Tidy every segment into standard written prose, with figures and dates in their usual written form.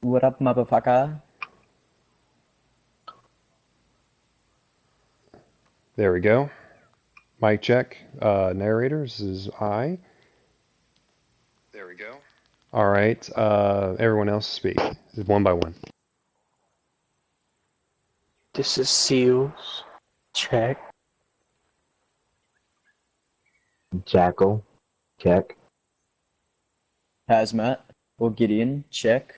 What up, motherfucker? There we go. Mic check. Narrator, this is I. There we go. All right. Everyone else speak. One by one. This is Seals. Check. Jackal. Check. Hazmat or Gideon, check.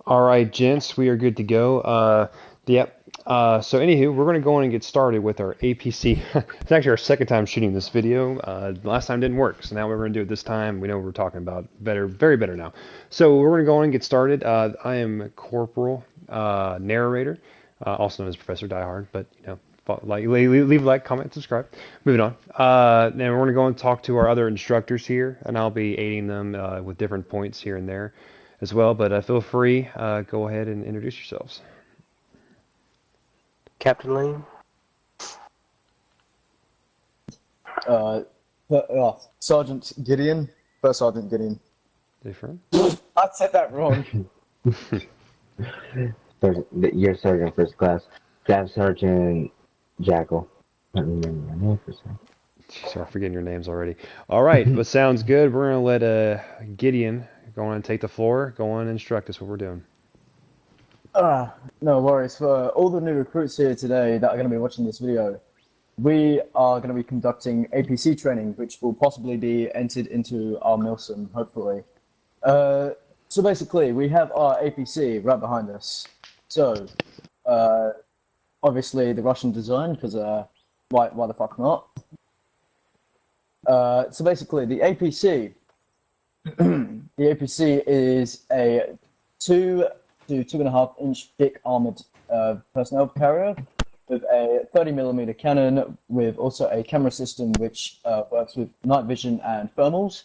All right, gents, we are good to go. Yep. So anywho, we're going to go on and get started with our APC. It's actually our second time shooting this video. Last time didn't work, so now we're going to do it this time. We know what we're talking about. Better, very better now. So we're going to go on and get started. I am Corporal Narrator, also known as Professor Diehard, but you know, leave a like, comment, subscribe. Moving on. Then we're going to go and talk to our other instructors here, and I'll be aiding them with different points here and there as well. But feel free, go ahead and introduce yourselves. Captain Lane. Sergeant Gideon. First Sergeant Gideon. Different. I said that wrong. You're Sergeant First Class. Staff Sergeant Jackal. I don't remember my name for a second. Sorry, forgetting your names already. All right, but sounds good. We're going to let Gideon go on and take the floor. Go on and instruct us what we're doing. No worries. For all the new recruits here today that are going to be watching this video, we are going to be conducting APC training, which will possibly be entered into our Milsim, hopefully. So basically, we have our APC right behind us. So, obviously the Russian design, because why the fuck not? So basically, the APC, the APC is a 2 to 2.5 inch thick armored personnel carrier with a 30mm cannon, with also a camera system which works with night vision and thermals.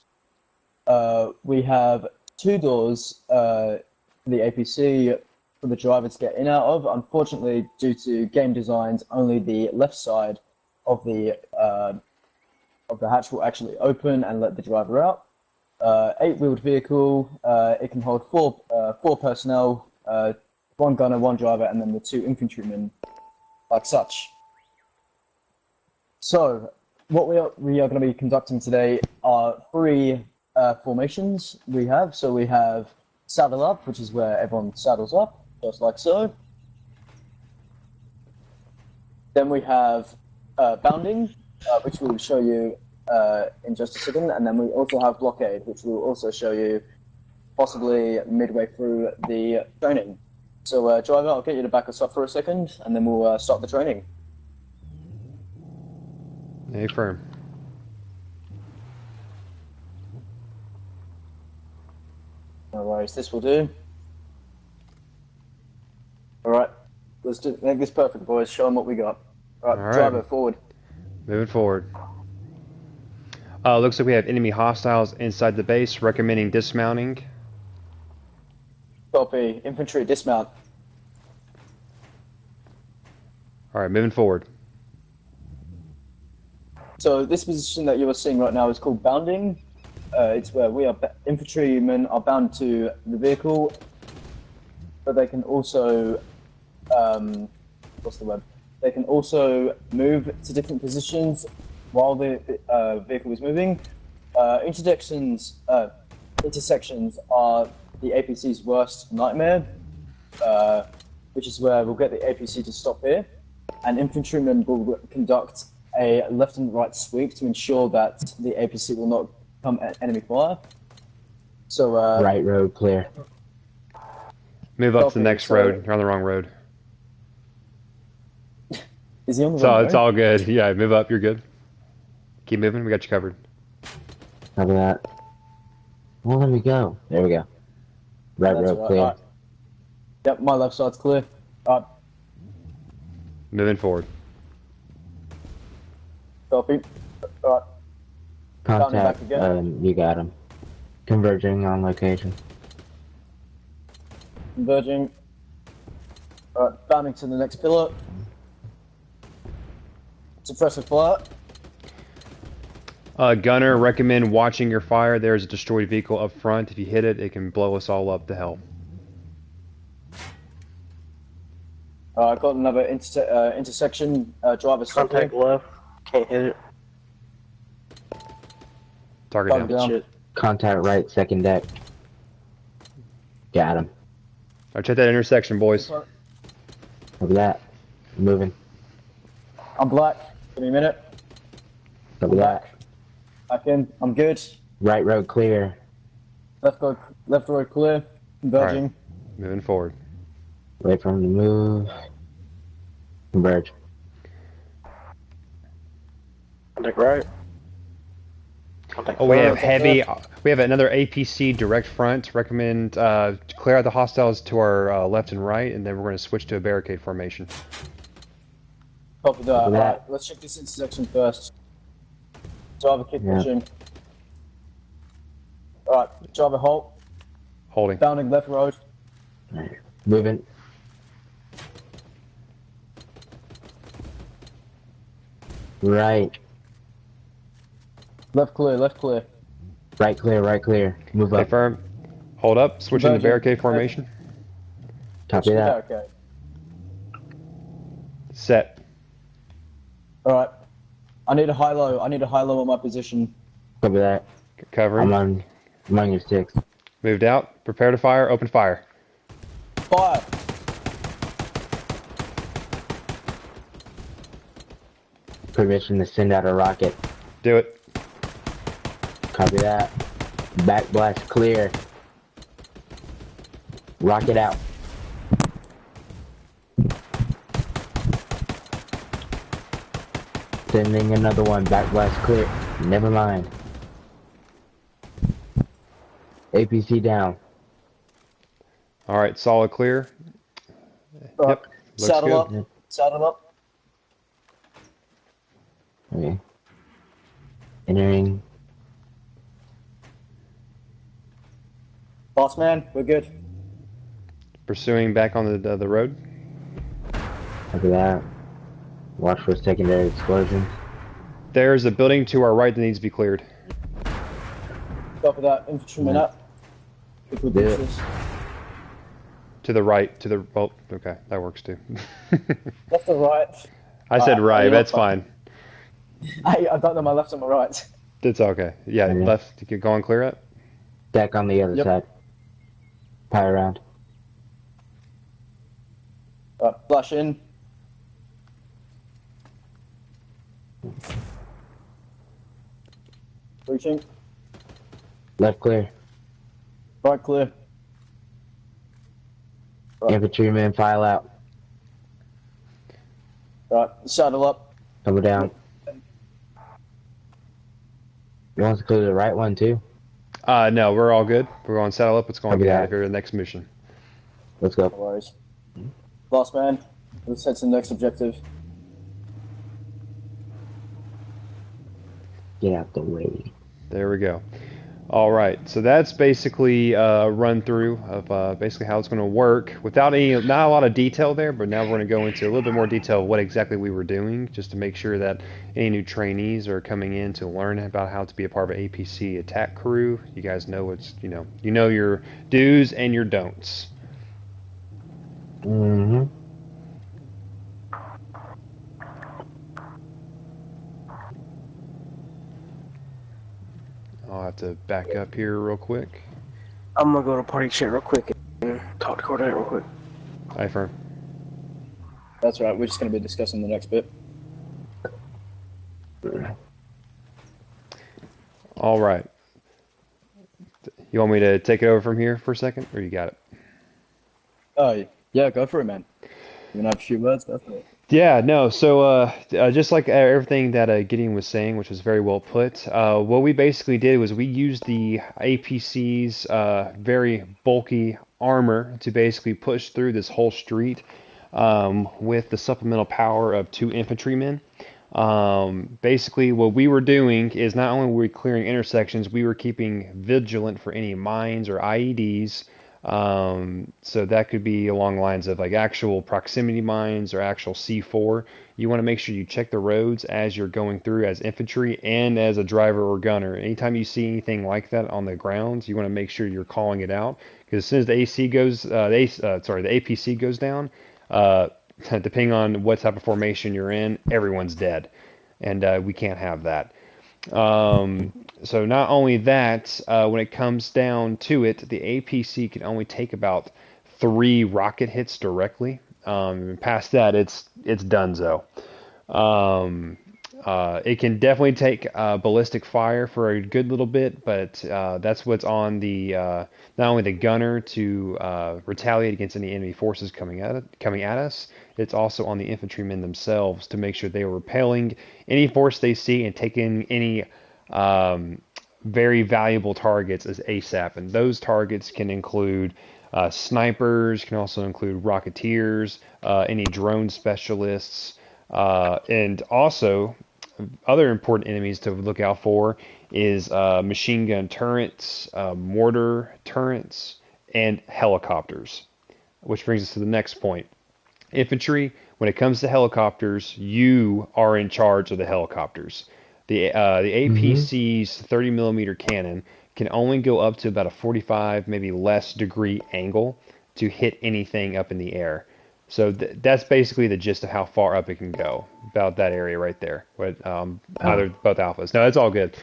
We have 2 doors for the APC for the driver to get in and out of. Unfortunately, due to game designs, only the left side of the hatch will actually open and let the driver out. 8-wheeled vehicle. It can hold 4 personnel, 1 gunner, 1 driver, and then the 2 infantrymen, like such. So, what we are going to be conducting today are 3 formations we have. So we have saddle up, which is where everyone saddles up, just like so. Then we have bounding, which we'll show you in just a second, and then we also have blockade, which we'll also show you possibly midway through the training. So driver, I'll get you to back us up for a second, and then we'll start the training. Hey, firm. No worries, this will do. Alright, let's make this perfect, boys. Show them what we got. Alright, All right. driver, forward. Moving forward. Looks like we have enemy hostiles inside the base, recommending dismounting. Copy. Infantry, dismount. All right, moving forward. So this position that you are seeing right now is called bounding. It's where infantrymen are bound to the vehicle, but they can also, They can also move to different positions while the vehicle is moving. Intersections are the APC's worst nightmare, which is where we'll get the APC to stop here, and infantrymen will conduct a left and right sweep to ensure that the APC will not come at enemy fire. So Right road clear. Move up to the Okay, next so- road. You're on the wrong road. is he on the So wrong it's road? all good. Yeah, move up. You're good. Keep moving. We got you covered. Copy that. Well, let me go. There we go. Right That's road right. clear. Alright. Yep, my left side's clear. Alright, Moving forward. copy. Alright, Bounding back Contact. again. You got him. Converging on location. converging. Alright, bounding to the next pillar. Suppressive fire. Gunner, recommend watching your fire. There's a destroyed vehicle up front. If you hit it, it can blow us all up to hell. I got another intersection. Driver Contact stopping. left. Can't hit it. Target down. Shit. Contact right, second deck. Got him. All right, check that intersection, boys. Look at that. Moving. I'm black. Give me a minute. Look at that. Back in. I'm good. Right road clear. Left road clear. Converging. Right. Moving forward. Wait for him to move. Converge. Contact right. Contact Oh, we have left. heavy. We have another APC direct front. Recommend clear out the hostiles to our left and right, and then we're going to switch to a barricade formation. Copy that. Look at that. Alright, let's check this intersection first. Driver keep Yeah. pushing. Alright, driver halt. Holding. Bounding left road. Right. Moving. Right. Left clear, left clear. Right clear, right clear. Move Stay up. firm. Hold up. Switching to Converging. barricade formation. Copy that. Okay. Set. Alright. I need a high-low. I need a high-low on my position. Copy that. Covering. I'm on your six. Moved out. Prepare to fire. Open fire. Fire! Permission to send out a rocket. Do it. Copy that. Back blast clear. Rocket out. Sending another one. Back blast clear. Never mind. APC down. All right. Solid clear. Right. Yep. Looks Saddle good. up. Saddle up. Okay. Entering. Boss man, we're good. Pursuing back on the road. Copy that. Watch for secondary explosions. There's a building to our right that needs to be cleared. Copy that. Infantryman Yeah. up. Quickly Do push it. this. To the right. To the. Oh, okay. That works too. Left or right? I said right. yeah, That's fine. fine. I don't know my left or my right. It's okay. Yeah. Yeah. Left. To get going clear up. Deck on the other Yep. side. Pie around. Flash in. Reaching. Left clear. Right clear. Right. Infantryman file out. Right. Saddle up. Coming down. You want to clear the right one too? No, we're all good. We're going to saddle up. Let's go and Copy get out that. of here to the next mission. Let's go. No worries. Boss man, let's head to the next objective. Get out the way. There we go. All right, so that's basically a run through of basically how it's going to work without not a lot of detail there, but now we're going to go into a little bit more detail of what exactly we were doing, just to make sure that any new trainees are coming in to learn about how to be a part of an APC attack crew. You guys know what's you know your do's and your don'ts. Mm-hmm. I'll have to back up here real quick. I'm gonna go to party chat real quick and talk to Corday real quick. Hi, Fern. That's right. We're just going to be discussing the next bit. All right. You want me to take it over from here for a second, or you got it? Oh, yeah, go for it, man. You want to have a few words? Go for it. Yeah, no. So just like everything that Gideon was saying, which was very well put, what we basically did was we used the APC's very bulky armor to basically push through this whole street with the supplemental power of 2 infantrymen. Basically, what we were doing is not only were we clearing intersections, we were keeping vigilant for any mines or IEDs So that could be along the lines of like actual proximity mines or actual C4. You want to make sure you check the roads as you're going through as infantry and as a driver or gunner. Anytime you see anything like that on the ground, you want to make sure you're calling it out, because as soon as the the APC goes down, depending on what type of formation you're in, everyone's dead, and we can't have that. So not only that, when it comes down to it, the APC can only take about 3 rocket hits directly. Past that, it's donezo. It can definitely take ballistic fire for a good little bit, but that's what's on the not only the gunner to retaliate against any enemy forces coming at us. It's also on the infantrymen themselves to make sure they are repelling any force they see and taking any very valuable targets as ASAP. And those targets can include snipers, can also include rocketeers, any drone specialists, and also other important enemies to look out for is machine gun turrets, mortar turrets, and helicopters. Which brings us to the next point. Infantry, when it comes to helicopters, you are in charge of the helicopters. The APC's 30 millimeter cannon can only go up to about a 45, maybe less degree angle to hit anything up in the air. So that's basically the gist of how far up it can go, about that area right there. But either both alphas. No, it's all good.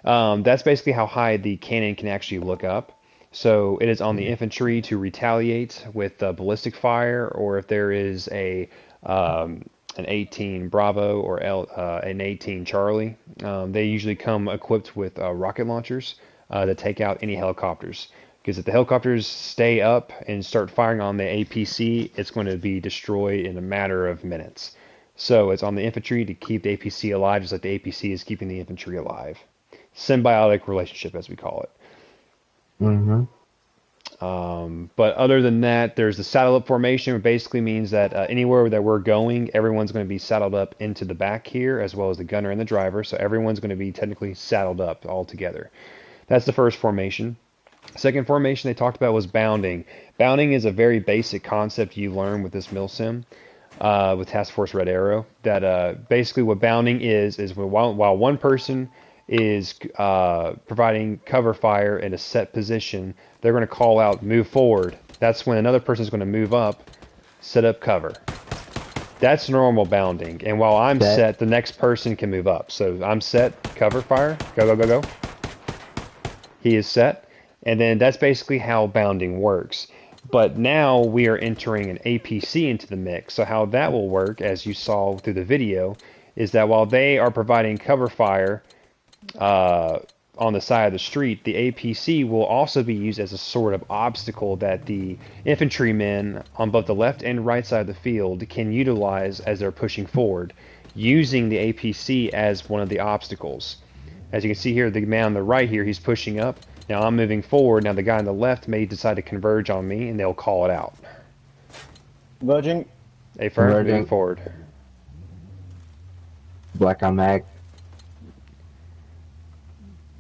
That's basically how high the cannon can actually look up. So it is on the infantry to retaliate with ballistic fire, or if there is an 18 Bravo or an 18 Charlie, they usually come equipped with rocket launchers to take out any helicopters. Because if the helicopters stay up and start firing on the APC, it's going to be destroyed in a matter of minutes. So it's on the infantry to keep the APC alive, just like the APC is keeping the infantry alive. Symbiotic relationship, as we call it. But other than that, there's the saddle up formation, which basically means that anywhere that we're going, everyone's going to be saddled up into the back here, as well as the gunner and the driver. So everyone's going to be technically saddled up all together. That's the first formation. Second formation they talked about was bounding. Bounding is a very basic concept you learn with this milsim, with Task Force Red Arrow. That basically what bounding is while one person is providing cover fire in a set position, they're going to call out, move forward. That's when another person is going to move up, set up cover. That's normal bounding. And while I'm set, the next person can move up. So I'm set, cover fire, go, go, go, go. He is set. And then that's basically how bounding works. But now we are entering an APC into the mix. So how that will work, as you saw through the video, is that while they are providing cover fire on the side of the street, the APC will also be used as a sort of obstacle that the infantrymen on both the left and right side of the field can utilize as they're pushing forward, using the APC as one of the obstacles. As you can see here, the man on the right here, he's pushing up. Now I'm moving forward. Now the guy on the left may decide to converge on me, and they'll call it out. Converging. Affirm, moving forward. Black on mag.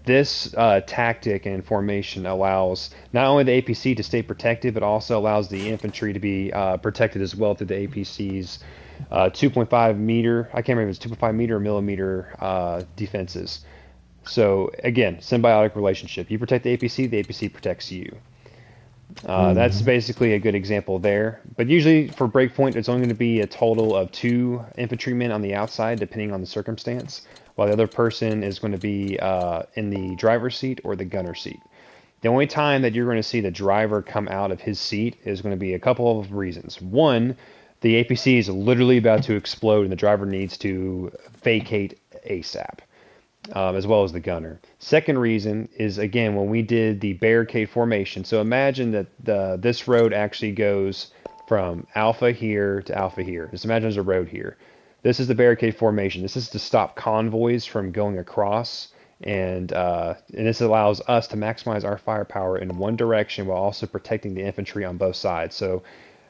This tactic and formation allows not only the APC to stay protected, but also allows the infantry to be protected as well through the APC's 2.5 meter, I can't remember if it's 2.5 meter or millimeter defenses. So again, symbiotic relationship. You protect the APC protects you. That's basically a good example there. But usually for breakpoint, it's only going to be a total of 2 infantrymen on the outside, depending on the circumstance, while the other person is going to be in the driver's seat or the gunner seat. The only time that you're going to see the driver come out of his seat is going to be a couple of reasons. One, the APC is literally about to explode and the driver needs to vacate ASAP. As well as the gunner. Second reason is, again, when we did the barricade formation. So imagine that this road actually goes from alpha here to alpha here. Just imagine there's a road here. This is the barricade formation. This is to stop convoys from going across, and this allows us to maximize our firepower in one direction while also protecting the infantry on both sides. So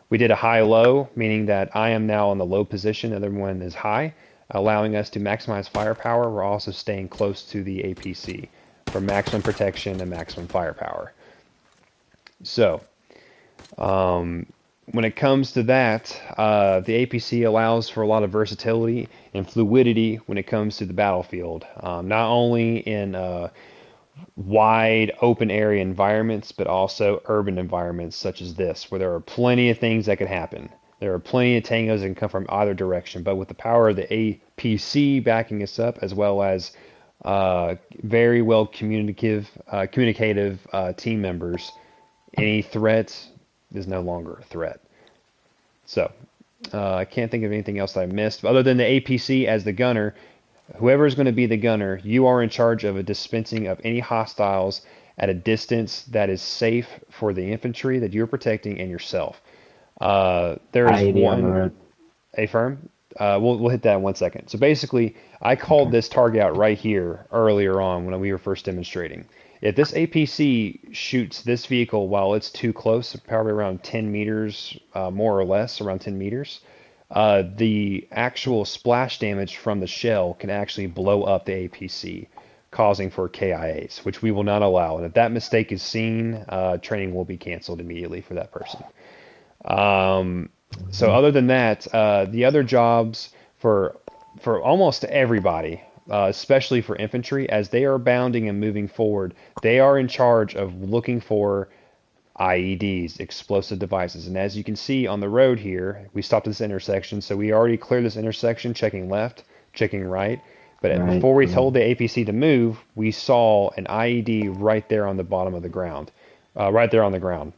we did a high-low, meaning that I am now in the low position, and everyone is high, allowing us to maximize firepower. We're also staying close to the APC for maximum protection and maximum firepower. So When it comes to that, the APC allows for a lot of versatility and fluidity when it comes to the battlefield, not only in wide open area environments, but also urban environments such as this, where there are plenty of things that could happen. There are plenty of tangos that can come from either direction, but with the power of the APC backing us up, as well as very well communicative team members, any threat is no longer a threat. So I can't think of anything else that I missed, other than the APC as the gunner. Whoever is going to be the gunner, you are in charge of a dispensing of any hostiles at a distance that is safe for the infantry that you're protecting and yourself. There is IED on the one road. affirm. We'll hit that in 1 second. So basically, I called this target out right here earlier on when we were first demonstrating. If this APC shoots this vehicle while it's too close, probably around 10 meters, more or less, around 10 meters, the actual splash damage from the shell can actually blow up the APC, causing for KIAs, which we will not allow. And if that mistake is seen, training will be canceled immediately for that person. So other than that, the other jobs for almost everybody, especially for infantry, as they are bounding and moving forward, they are in charge of looking for IEDs, explosive devices. And as you can see on the road here, we stopped at this intersection, so we already cleared this intersection, checking left, checking right. But Right. before we told the APC to move, we saw an IED right there on the bottom of the ground, right there on the ground.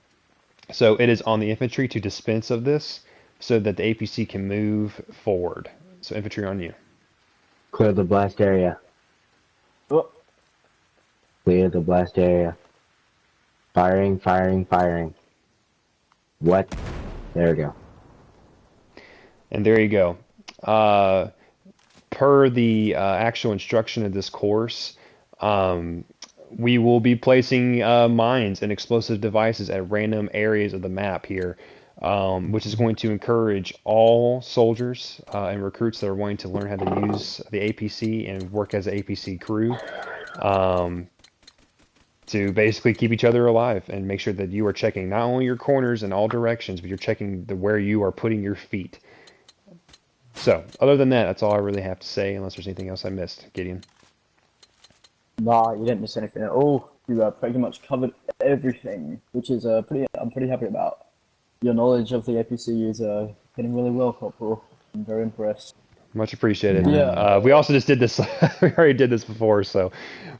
So it is on the infantry to dispense of this so that the APC can move forward. So infantry on you. Clear the blast area. Oh, Clear the blast area. Firing, firing, firing. What? There we go. And there you go. Per the actual instruction of this course, we will be placing mines and explosive devices at random areas of the map here, which is going to encourage all soldiers and recruits that are wanting to learn how to use the APC and work as an APC crew to basically keep each other alive and make sure that you are checking not only your corners in all directions, but you're checking where you are putting your feet. So, other than that, that's all I really have to say, unless there's anything else I missed. Gideon? nah, you didn't miss anything at all. You pretty much covered everything, which is I'm pretty happy about. Your knowledge of the APC is getting really well, Corporal. I'm very impressed. Much appreciated. Yeah. We also just did this. We already did this before, so,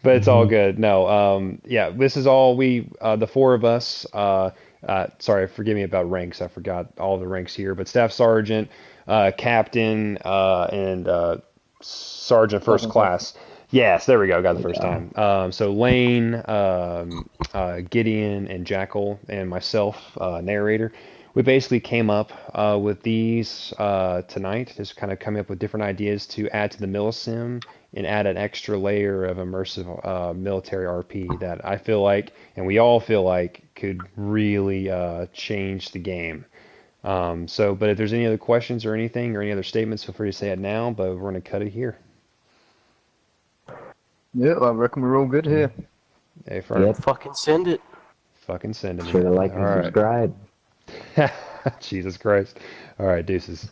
but it's all good. No, yeah, this is all the four of us. Sorry, forgive me about ranks. I forgot all the ranks here, but Staff Sergeant, Captain, and Sergeant First Class. Yes, there we go. Got it the first time. So Lane, Gideon, and Jackal, and myself, narrator. We basically came up with these tonight, just kind of coming up with different ideas to add to the Millisim and add an extra layer of immersive military RP that I feel like, and we all feel like, could really change the game. But if there's any other questions or anything or any other statements, feel free to say it now, but we're going to cut it here. Yeah, I reckon we're all good here. Hey, Fern, Yep. Fucking send it. fucking send it. Sure to like All and right. subscribe. Jesus Christ. All right, deuces.